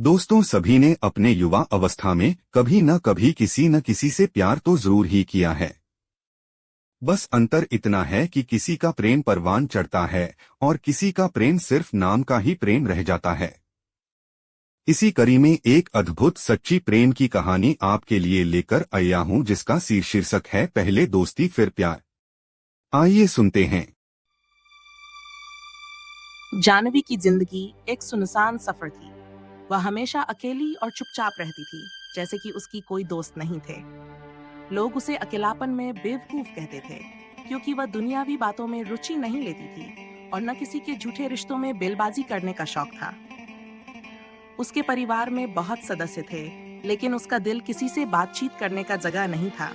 दोस्तों, सभी ने अपने युवा अवस्था में कभी न किसी से प्यार तो जरूर ही किया है। बस अंतर इतना है कि किसी का प्रेम परवान चढ़ता है और किसी का प्रेम सिर्फ नाम का ही प्रेम रह जाता है। इसी कड़ी में एक अद्भुत सच्ची प्रेम की कहानी आपके लिए लेकर आया हूं, जिसका शीर्षक है पहले दोस्ती फिर प्यार। आइए सुनते हैं। जानवी की जिंदगी एक सुनसान सफर थी। वह हमेशा अकेली और चुपचाप रहती थी, जैसे कि उसकी कोई दोस्त नहीं थे। लोग उसे अकेलापन में बेवकूफ कहते थे, क्योंकि वह दुनियावी बातों में रुचि नहीं लेती थी और न किसी के झूठे रिश्तों में बेलबाजी करने का शौक था। उसके परिवार में बहुत सदस्य थे, लेकिन उसका दिल किसी से बातचीत करने का जगह नहीं था।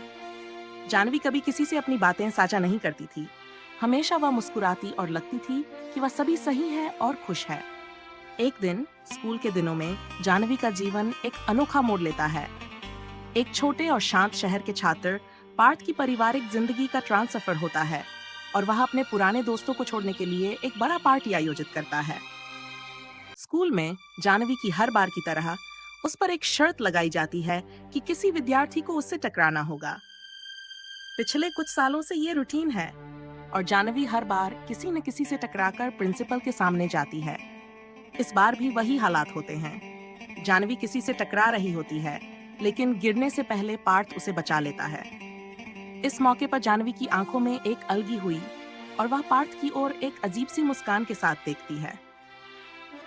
जानवी कभी किसी से अपनी बातें साझा नहीं करती थी। हमेशा वह मुस्कुराती और लगती थी कि वह सभी सही है और खुश है। एक दिन स्कूल के दिनों में जानवी का जीवन एक अनोखा मोड़ लेता है। एक छोटे और शांत शहर के छात्र पार्थ की पारिवारिक जिंदगी का ट्रांसफर होता है और वह अपने पुराने दोस्तों को छोड़ने के लिए एक बड़ा पार्टी आयोजित करता है। स्कूल में जानवी की हर बार की तरह उस पर एक शर्त लगाई जाती है कि किसी विद्यार्थी को उससे टकराना होगा। पिछले कुछ सालों से ये रूटीन है और जानवी हर बार किसी न किसी से टकराकर प्रिंसिपल के सामने जाती है। इस बार भी वही हालात होते हैं। जानवी किसी से टकरा रही होती है, लेकिन गिरने से पहले पार्थ उसे बचा लेता है। इस मौके पर जानवी की आंखों में एक अलगी हुई और वह पार्थ की ओर एक अजीब सी मुस्कान के साथ देखती है।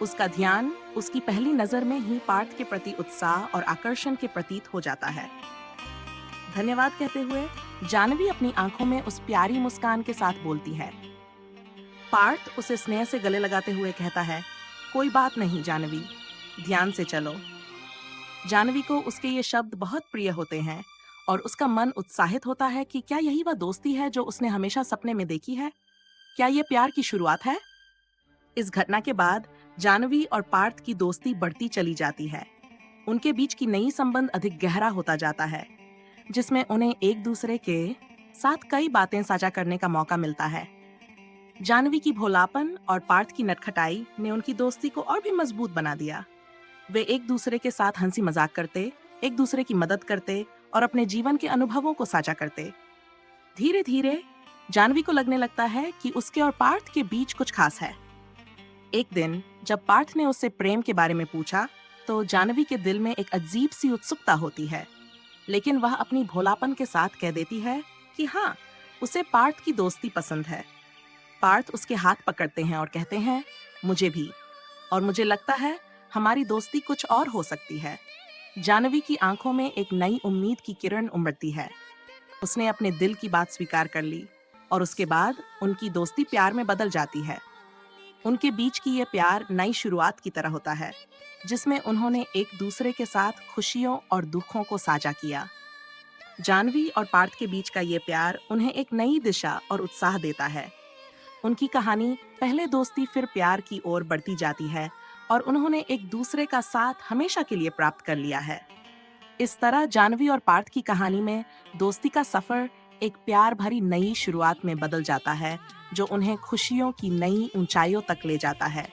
उसका ध्यान उसकी पहली नजर में ही पार्थ के प्रति उत्साह और आकर्षण के प्रतीत हो जाता है। धन्यवाद कहते हुए जानवी अपनी आंखों में उस प्यारी मुस्कान के साथ बोलती है। पार्थ उसे स्नेह से गले लगाते हुए कहता है, कोई बात नहीं जानवी, ध्यान से चलो। जानवी को उसके ये शब्द बहुत प्रिय होते हैं और उसका मन उत्साहित होता है कि क्या यही वह दोस्ती है जो उसने हमेशा सपने में देखी है? क्या ये प्यार की शुरुआत है? इस घटना के बाद जानवी और पार्थ की दोस्ती बढ़ती चली जाती है। उनके बीच की नई संबंध अधिक गहरा होता जाता है, जिसमें उन्हें एक दूसरे के साथ कई बातें साझा करने का मौका मिलता है। जानवी की भोलापन और पार्थ की नटखटाई ने उनकी दोस्ती को और भी मजबूत बना दिया। वे एक दूसरे के साथ हंसी मजाक करते, एक दूसरे की मदद करते और अपने जीवन के अनुभवों को साझा करते। धीरे धीरे जानवी को लगने लगता है कि उसके और पार्थ के बीच कुछ खास है। एक दिन जब पार्थ ने उससे प्रेम के बारे में पूछा, तो जानवी के दिल में एक अजीब सी उत्सुकता होती है, लेकिन वह अपनी भोलापन के साथ कह देती है कि हाँ, उसे पार्थ की दोस्ती पसंद है। पार्थ उसके हाथ पकड़ते हैं और कहते हैं, मुझे भी, और मुझे लगता है हमारी दोस्ती कुछ और हो सकती है। जानवी की आंखों में एक नई उम्मीद की किरण उमड़ती है। उसने अपने दिल की बात स्वीकार कर ली और उसके बाद उनकी दोस्ती प्यार में बदल जाती है। उनके बीच की ये प्यार नई शुरुआत की तरह होता है, जिसमें उन्होंने एक दूसरे के साथ खुशियों और दुखों को साझा किया। जानवी और पार्थ के बीच का ये प्यार उन्हें एक नई दिशा और उत्साह देता है। उनकी कहानी पहले दोस्ती फिर प्यार की ओर बढ़ती जाती है और उन्होंने एक दूसरे का साथ हमेशा के लिए प्राप्त कर लिया है। इस तरह जानवी और पार्थ की कहानी में दोस्ती का सफर एक प्यार भरी नई शुरुआत में बदल जाता है, जो उन्हें खुशियों की नई ऊंचाइयों तक ले जाता है।